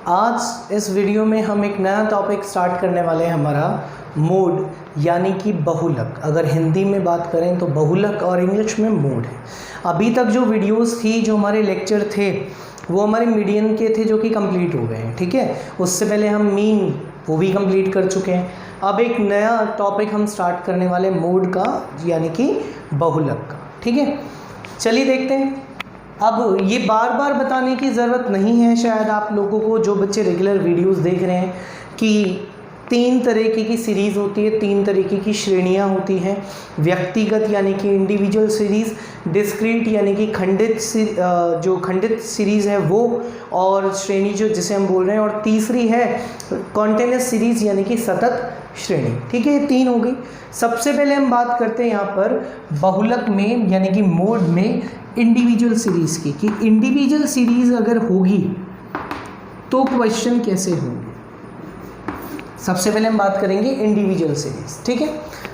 आज इस वीडियो में हम एक नया टॉपिक स्टार्ट करने वाले हैं, हमारा मोड यानी कि बहुलक। अगर हिंदी में बात करें तो बहुलक और इंग्लिश में मोड है। अभी तक जो वीडियोस थी, जो हमारे लेक्चर थे, वो हमारे मीडियन के थे जो कि कंप्लीट हो गए हैं। ठीक है, उससे पहले हम मीन वो भी कंप्लीट कर चुके हैं। अब एक नया टॉपिक हम स्टार्ट करने वाले मोड का यानी कि बहुलक का। ठीक है, चलिए देखते हैं। अब ये बार बार बताने की ज़रूरत नहीं है शायद आप लोगों को, जो बच्चे रेगुलर वीडियोस देख रहे हैं, कि 3 तरीके की सीरीज़ होती है, 3 तरीके की श्रेणियां होती हैं। व्यक्तिगत यानी कि इंडिविजुअल सीरीज़, डिस्क्रीट यानी कि जो खंडित सीरीज़ है वो, और श्रेणी जो जिसे हम बोल रहे हैं, और तीसरी है कॉन्टिन्यूअस सीरीज़ यानी कि सतत श्रेणी। ठीक है, ये 3 हो गई। सबसे पहले हम बात करते हैं यहाँ पर बहुलक में यानी कि मोड में इंडिविजुअल सीरीज़ की, कि इंडिविजुअल सीरीज़ अगर होगी तो क्वेश्चन कैसे होंगे। सबसे पहले हम बात करेंगे इंडिविजुअल सीरीज़। ठीक है,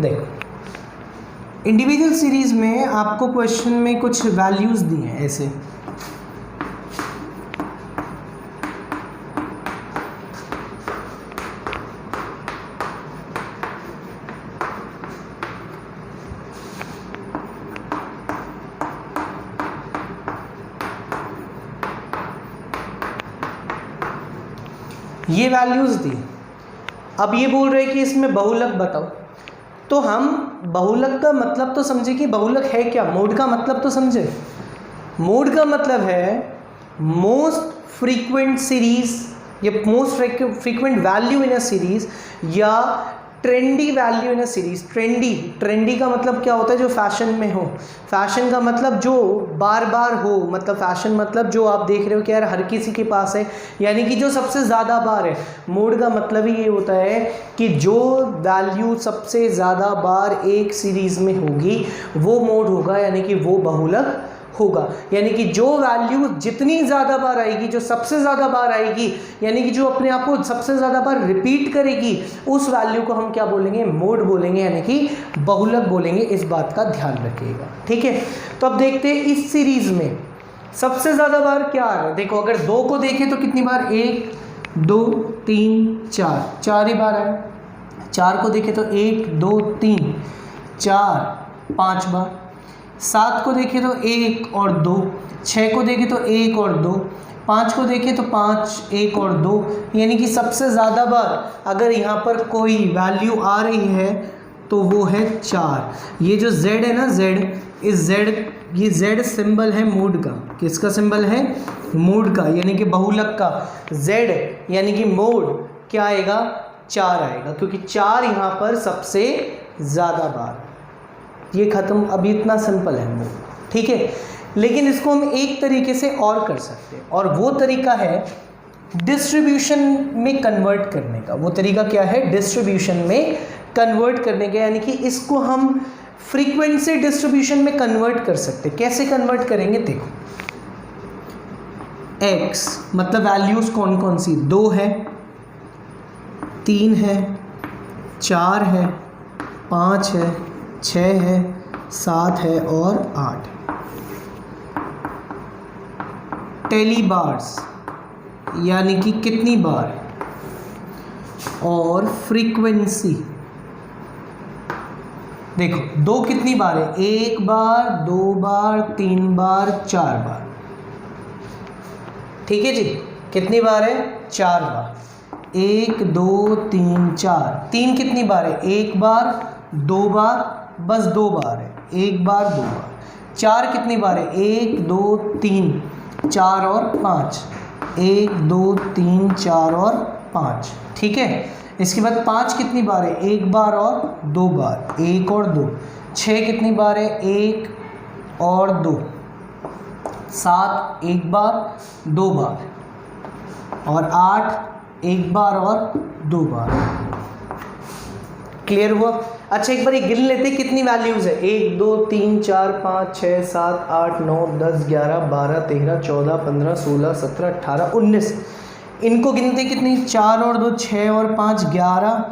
देखो इंडिविजुअल सीरीज़ में आपको क्वेश्चन में कुछ वैल्यूज़ दिए हैं ऐसे। ये वैल्यूज़ दी। अब ये बोल रहे हैं कि इसमें बहुलक बताओ, तो हम बहुलक का मतलब तो समझे कि बहुलक है क्या। मोड का मतलब तो समझे। मोड का मतलब है मोस्ट फ्रीक्वेंट सीरीज या most frequent value in a series, या trendy value in a series. Trendy का मतलब क्या होता है, जो फैशन में हो। फैशन का मतलब जो बार बार हो, मतलब फैशन मतलब जो आप देख रहे हो कि यार हर किसी के पास है, यानी कि जो सबसे ज़्यादा बार है। मोड का मतलब ही ये होता है कि जो वैल्यू सबसे ज़्यादा बार एक सीरीज़ में होगी वो मोड होगा, यानी कि वो बहुलक होगा। यानी कि जो वैल्यू जितनी ज़्यादा बार आएगी, जो सबसे ज़्यादा बार आएगी, यानी कि जो अपने आप को सबसे ज़्यादा बार रिपीट करेगी, उस वैल्यू को हम क्या बोलेंगे, मोड बोलेंगे, यानी कि बहुलक बोलेंगे। इस बात का ध्यान रखिएगा। ठीक है, तो अब देखते हैं इस सीरीज़ में सबसे ज़्यादा बार क्या आ रहा है। देखो अगर 2 को देखें तो कितनी बार, 1 2 3 4 ही बार आए। 4 को देखें तो 1 2 3 4 5 बार। 7 को देखें तो 1 और 2, 6 को देखें तो 1 और 2, 5 को देखें तो 5 1 और 2, यानी कि सबसे ज़्यादा बार अगर यहाँ पर कोई वैल्यू आ रही है तो वो है 4। ये जो Z है ना, ये Z सिंबल है मोड का। किसका सिंबल है, मोड का, यानी कि बहुलक का। Z यानी कि मोड क्या आएगा, 4 आएगा, क्योंकि 4 यहाँ पर सबसे ज़्यादा बार। ये ख़त्म। अभी इतना सिंपल है मोड। ठीक है, लेकिन इसको हम एक तरीके से और कर सकते हैं, और वो तरीका है डिस्ट्रीब्यूशन में कन्वर्ट करने का। वो तरीका क्या है, डिस्ट्रीब्यूशन में कन्वर्ट करने का, यानी कि इसको हम फ्रीक्वेंसी डिस्ट्रीब्यूशन में कन्वर्ट कर सकते हैं। कैसे कन्वर्ट करेंगे, देखो x मतलब वैल्यूज़ कौन कौन सी, 2 है, 3 है, 4 है, 5 है, 6 है, 7 है और 8। टेली बार्स यानी कि कितनी बार, और फ्रीक्वेंसी देखो 2 कितनी बार है, 1 बार 2 बार 3 बार 4 बार। ठीक है जी, कितनी बार है, 4 बार। 1 2 3 4, 3 कितनी बार है, 1 बार 2 बार, बस 2 बार है, 1 बार 2 बार। 4 कितनी बार है, 1 2 3 4 और 5, 1 2 3 4 और 5। ठीक है, इसके बाद 5 कितनी बार है, 1 बार और 2 बार, 1 और 2। 6 कितनी बार है, 1 और 2। 7 1 बार 2 बार, और 8 1 बार और 2 बार। क्लियर हुआ। अच्छा एक बार ये गिन लेते कितनी वैल्यूज़ है, 1 2 3 4 5 6 7 8 9 10 11 12 13 14 15 16 17 18 19। इनको गिनते कितनी, 4 और 2 6 और 5 11,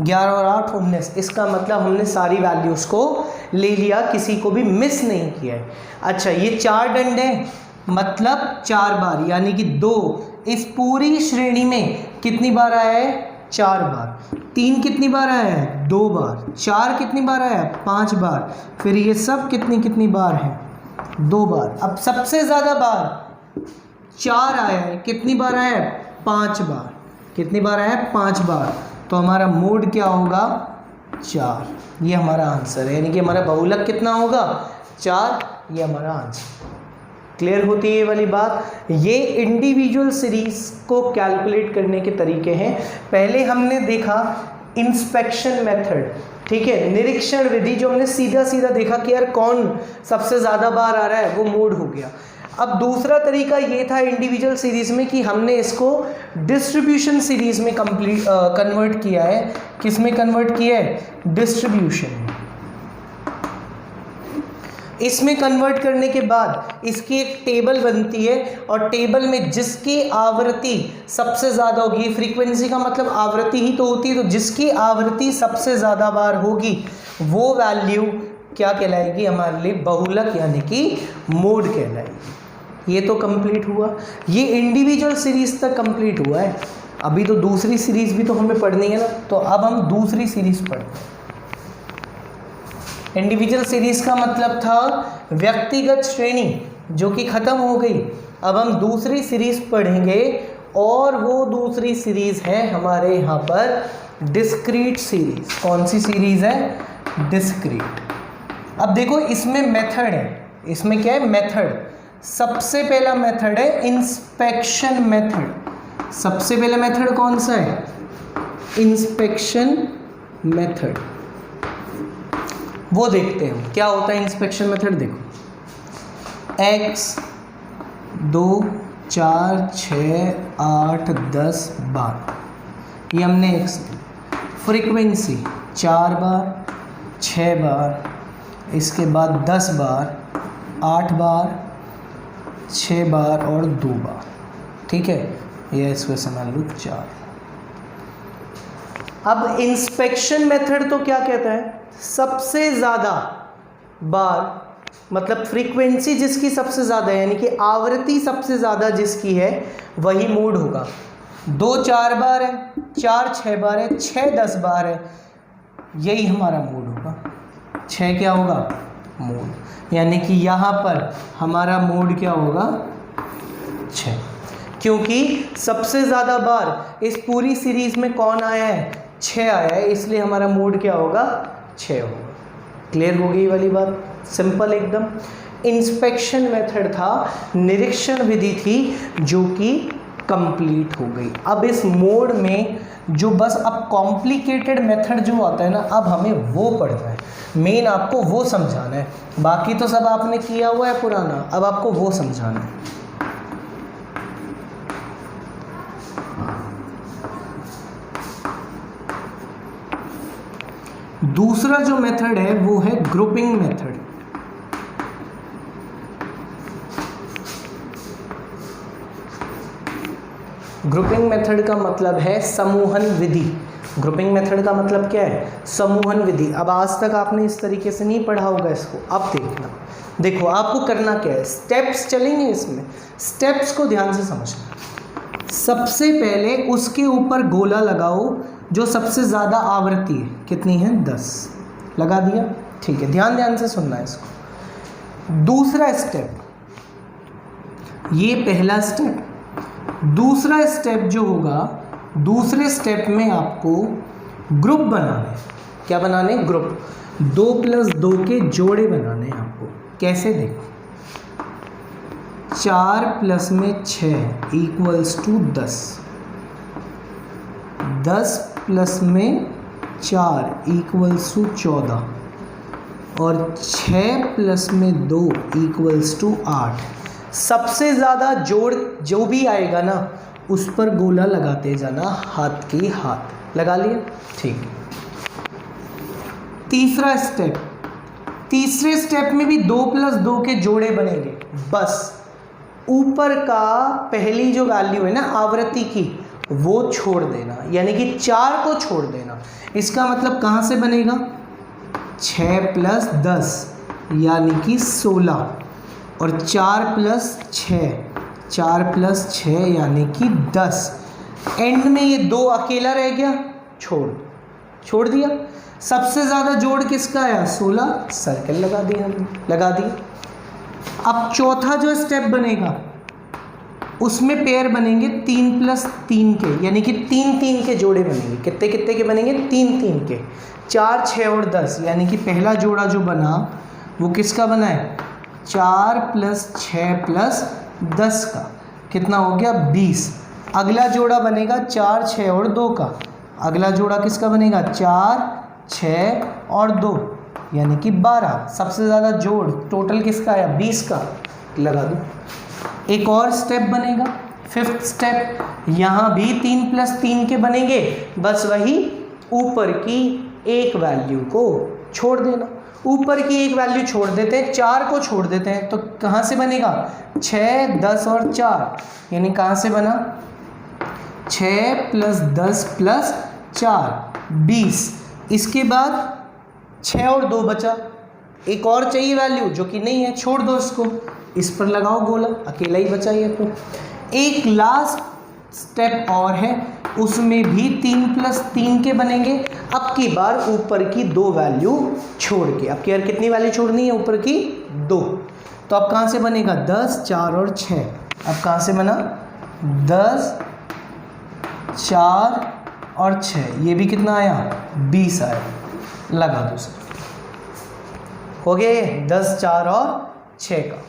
11 और 8 19। इसका मतलब हमने सारी वैल्यूज़ को ले लिया, किसी को भी मिस नहीं किया है। अच्छा ये 4 डंडे मतलब 4 बार, यानी कि 2 इस पूरी श्रेणी में कितनी बार आया है? 4 बार। 3 कितनी बार आया है? 2 बार। 4 कितनी बार आया है? 5 बार। फिर ये सब कितनी बार है? 2 बार। अब सबसे ज़्यादा बार 4 आया है, कितनी बार आया है? 5 बार। कितनी बार आया है? 5 बार। तो हमारा मोड क्या होगा? 4। ये हमारा आंसर है, यानी कि हमारा बहुलक कितना होगा? 4। ये हमारा आंसर। क्लियर होती है ये वाली बात? ये इंडिविजुअल सीरीज को कैलकुलेट करने के तरीके हैं। पहले हमने देखा इंस्पेक्शन मेथड, ठीक है, निरीक्षण विधि, जो हमने सीधा सीधा देखा कि यार कौन सबसे ज़्यादा बार आ रहा है, वो मोड हो गया। अब दूसरा तरीका ये था इंडिविजुअल सीरीज में कि हमने इसको डिस्ट्रीब्यूशन सीरीज में कन्वर्ट किया है। किस में कन्वर्ट किया है? डिस्ट्रीब्यूशन में। इसमें कन्वर्ट करने के बाद इसकी एक टेबल बनती है और टेबल में जिसकी आवृत्ति सबसे ज़्यादा होगी, फ्रीक्वेंसी का मतलब आवृत्ति ही तो होती है, तो जिसकी आवृत्ति सबसे ज़्यादा बार होगी वो वैल्यू क्या कहलाएगी? हमारे लिए बहुलक यानी कि मोड कहलाएगी। ये तो कंप्लीट हुआ, ये इंडिविजुअल सीरीज तक कंप्लीट हुआ है। अभी तो दूसरी सीरीज भी तो हमें पढ़नी है ना, तो अब हम दूसरी सीरीज पढ़ते हैं। इंडिविजुअल सीरीज का मतलब था व्यक्तिगत श्रेणी, जो कि ख़त्म हो गई। अब हम दूसरी सीरीज पढ़ेंगे और वो दूसरी सीरीज है हमारे यहाँ पर डिस्क्रीट सीरीज। कौन सी सीरीज है? डिस्क्रीट। अब देखो इसमें मेथड है, इसमें क्या है? मेथड। सबसे पहला मेथड है इंस्पेक्शन मेथड। सबसे पहला मेथड कौन सा है? Inspection method. वो देखते हैं क्या होता है इंस्पेक्शन मेथड। देखो x 2 4 6 8 10 12, ये हमने x। फ्रीक्वेंसी 4 बार, 6 बार, इसके बाद 10 बार, 8 बार, 6 बार और 2 बार, ठीक है। ये इसको समझ लो 4। अब इंस्पेक्शन मेथड तो क्या कहता है? सबसे ज़्यादा बार, मतलब फ्रीक्वेंसी जिसकी सबसे ज़्यादा है, यानी कि आवृत्ति सबसे ज़्यादा जिसकी है, वही मोड होगा। 2 4 बार है, 4 6 बार है, 6 10 बार है, यही हमारा मोड होगा। 6 क्या होगा? मोड। यानी कि यहाँ पर हमारा मोड क्या होगा? 6। क्योंकि सबसे ज़्यादा बार इस पूरी सीरीज़ में कौन आया है? 6 आया है, इसलिए हमारा मोड क्या होगा? 6 होगा। क्लियर हो गई वाली बात? सिंपल एकदम। इंस्पेक्शन मेथड था, निरीक्षण विधि थी, जो कि कंप्लीट हो गई। अब इस मोड में जो बस अब कॉम्प्लिकेटेड मेथड जो आता है ना, अब हमें वो पढ़ना है। मेन आपको वो समझाना है, बाकी तो सब आपने किया हुआ है पुराना, अब आपको वो समझाना है। दूसरा जो मेथड है वो है ग्रुपिंग मेथड। ग्रुपिंग मेथड का मतलब है समूहन विधि। ग्रुपिंग मेथड का मतलब क्या है? समूहन विधि। अब आज तक आपने इस तरीके से नहीं पढ़ा होगा इसको, अब देखना। देखो आपको करना क्या है, स्टेप्स चलेंगे इसमें, स्टेप्स को ध्यान से समझना। सबसे पहले उसके ऊपर गोला लगाओ जो सबसे ज़्यादा आवृत्ति है, कितनी है? 10 लगा दिया, ठीक है। ध्यान से सुनना है इसको। दूसरा स्टेप, ये पहला स्टेप। दूसरा स्टेप जो होगा, दूसरे स्टेप में आपको ग्रुप बनाने। क्या बनाने? ग्रुप। 2 + 2 के जोड़े बनाने हैं आपको। कैसे? देखो 4 + 6 = 10, 10 + 4 = 14 और 6 + 2 = 8। सबसे ज़्यादा जोड़ जो भी आएगा ना, उस पर गोला लगाते जाना, हाथ के हाथ। लगा लिया, ठीक। तीसरा स्टेप, तीसरे स्टेप में भी 2 + 2 के जोड़े बनेंगे। बस ऊपर का पहली जो वैल्यू है ना आवृत्ति की, वो छोड़ देना, यानी कि 4 को छोड़ देना। इसका मतलब कहाँ से बनेगा? 6 + 10 यानी कि 16 और 4 + 6 4 + 6 यानी कि 10। एंड में ये 2 अकेला रह गया, छोड़ दिया। सबसे ज़्यादा जोड़ किसका आया? 16, सर्कल लगा दिया। अब चौथा जो स्टेप बनेगा उसमें पेयर बनेंगे 3 + 3 के, यानी कि 3 के जोड़े बनेंगे। कितने के बनेंगे? 3 के। 4, 6 और 10, यानी कि पहला जोड़ा जो बना वो किसका बना है? 4 + 6 + 10 का। कितना हो गया? 20। अगला जोड़ा बनेगा 4, 6 और 2 का। अगला जोड़ा किसका बनेगा? 4, 6 और 2, यानी कि 12। सबसे ज़्यादा जोड़ टोटल किसका आया? 20 का। लगा दो। एक और स्टेप बनेगा, 5th स्टेप। यहाँ भी 3 + 3 के बनेंगे, बस वही ऊपर की एक वैल्यू को छोड़ देना। ऊपर की एक वैल्यू छोड़ देते हैं, 4 को छोड़ देते हैं, तो कहाँ से बनेगा? 6, 10 और 4, यानी कहाँ से बना? 6 + 10 + 4, 20। इसके बाद 6 और 2 बचा। एक और चाहिए वैल्यू जो कि नहीं है, छोड़ दो इसको। इस पर लगाओ गोला, अकेला ही बचा ये। तो एक लास्ट स्टेप और है, उसमें भी 3 + 3 के बनेंगे। अब की बार ऊपर की 2 वैल्यू छोड़ के। अब की बार कितनी वैल्यू छोड़नी है? ऊपर की 2। तो अब कहाँ से बनेगा? 10, 4 और 6। अब कहाँ से बना? 10, 4 और 6। ये भी कितना आया? 20 आया। लगा दो सर। हो गया ये 10, 4 और 6 का।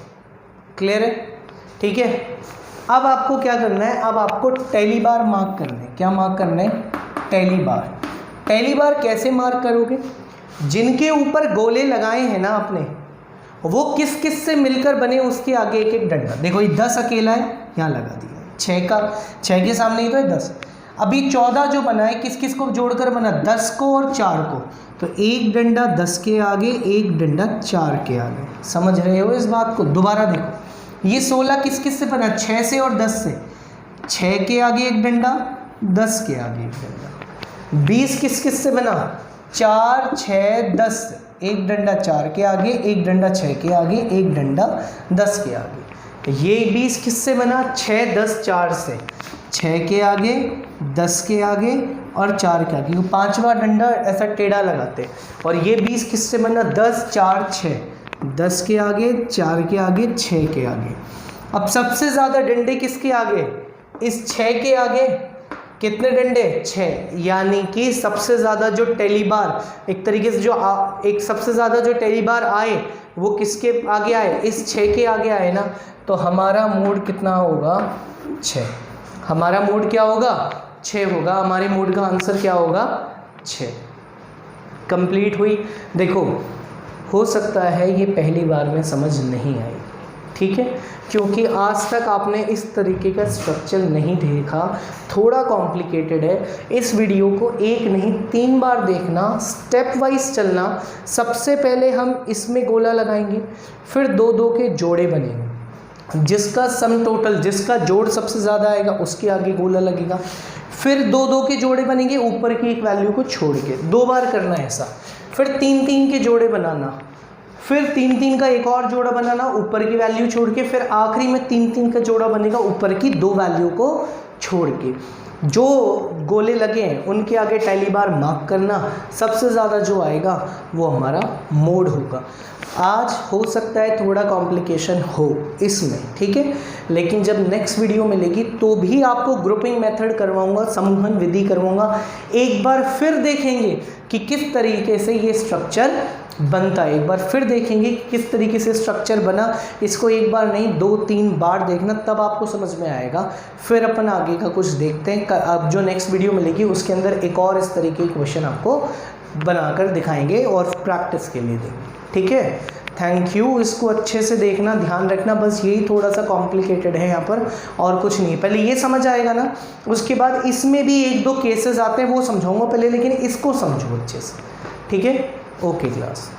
क्लियर है? ठीक है। अब आपको क्या करना है? अब आपको टैली बार मार्क करना है। क्या मार्क करना है? टैली बार। टैली बार कैसे मार्क करोगे? जिनके ऊपर गोले लगाए हैं ना आपने, वो किस किस से मिलकर बने, उसके आगे एक एक डंडा। देखो ये 10 अकेला है, यहाँ लगा दिया। 6 के सामने ही तो है 10। अभी 14 जो बना है, किस किस को जोड़कर बना? 10 को और 4 को। तो एक डंडा 10 के आगे, एक डंडा 4 के आगे। समझ रहे हो इस बात को? दोबारा देखो, ये 16 किस किस से बना? 6 से और 10 से। 6 के आगे एक डंडा, 10 के आगे एक डंडा। 20 किस किस से बना? 4, 6, 10 से। एक डंडा 4 के आगे, एक डंडा 6 के आगे, एक डंडा 10 के आगे। ये 20 किस से बना? 6, 10, 4 से। 6 के आगे, 10 के आगे और 4 के आगे। 5वां डंडा ऐसा टेढ़ा लगाते। और ये 20 किस से बना? 10, 4, 6। 10 के आगे, 4 के आगे, 6 के आगे। अब सबसे ज़्यादा डंडे किसके आगे? इस 6 के आगे। कितने डंडे? 6। यानी कि सबसे ज़्यादा जो टैली बार, एक तरीके से जो एक सबसे ज़्यादा जो टैली बार आए वो किसके आगे आए? इस 6 के आगे आए ना। तो हमारा मोड कितना होगा? 6। हमारा मोड क्या होगा? 6 होगा। हमारे मोड का आंसर क्या होगा? 6। कंप्लीट हुई। देखो, हो सकता है ये पहली बार में समझ नहीं आई, ठीक है, क्योंकि आज तक आपने इस तरीके का स्ट्रक्चर नहीं देखा, थोड़ा कॉम्प्लिकेटेड है। इस वीडियो को 1 नहीं 3 बार देखना, स्टेप वाइज चलना। सबसे पहले हम इसमें गोला लगाएंगे, फिर 2-2 के जोड़े बनेंगे। जिसका सम टोटल, जिसका जोड़ सबसे ज़्यादा आएगा उसके आगे गोला लगेगा। फिर 2-2 के जोड़े बनेंगे ऊपर की एक वैल्यू को छोड़ के। 2 बार करना है ऐसा। फिर 3-3 के जोड़े बनाना, फिर 3-3 का एक और जोड़ा बनाना ऊपर की वैल्यू छोड़ के, फिर आखिरी में 3-3 का जोड़ा बनेगा ऊपर की 2 वैल्यू को छोड़ के। जो गोले लगे हैं उनके आगे टैली बार मार्क करना। सबसे ज़्यादा जो आएगा वो हमारा मोड होगा। आज हो सकता है थोड़ा कॉम्प्लिकेशन हो इसमें, ठीक है, लेकिन जब नेक्स्ट वीडियो मिलेगी तो भी आपको ग्रुपिंग मेथड करवाऊंगा, समूहन विधि करवाऊंगा। एक बार फिर देखेंगे कि किस तरीके से ये स्ट्रक्चर बनता है। एक बार फिर देखेंगे कि किस तरीके से स्ट्रक्चर बना। इसको एक बार नहीं 2-3 बार देखना, तब आपको समझ में आएगा। फिर अपन आगे का कुछ देखते हैं। अब जो नेक्स्ट वीडियो मिलेगी उसके अंदर एक और इस तरीके के क्वेश्चन आपको बनाकर दिखाएंगे और प्रैक्टिस के लिए देंगे, ठीक है। Thank you. इसको अच्छे से देखना, ध्यान रखना। बस यही थोड़ा सा कॉम्प्लिकेटेड है यहाँ पर, और कुछ नहीं। पहले ये समझ आएगा ना, उसके बाद इसमें भी 1-2 केसेस आते हैं वो समझाऊंगा पहले, लेकिन इसको समझो अच्छे से, ठीक है। Okay class.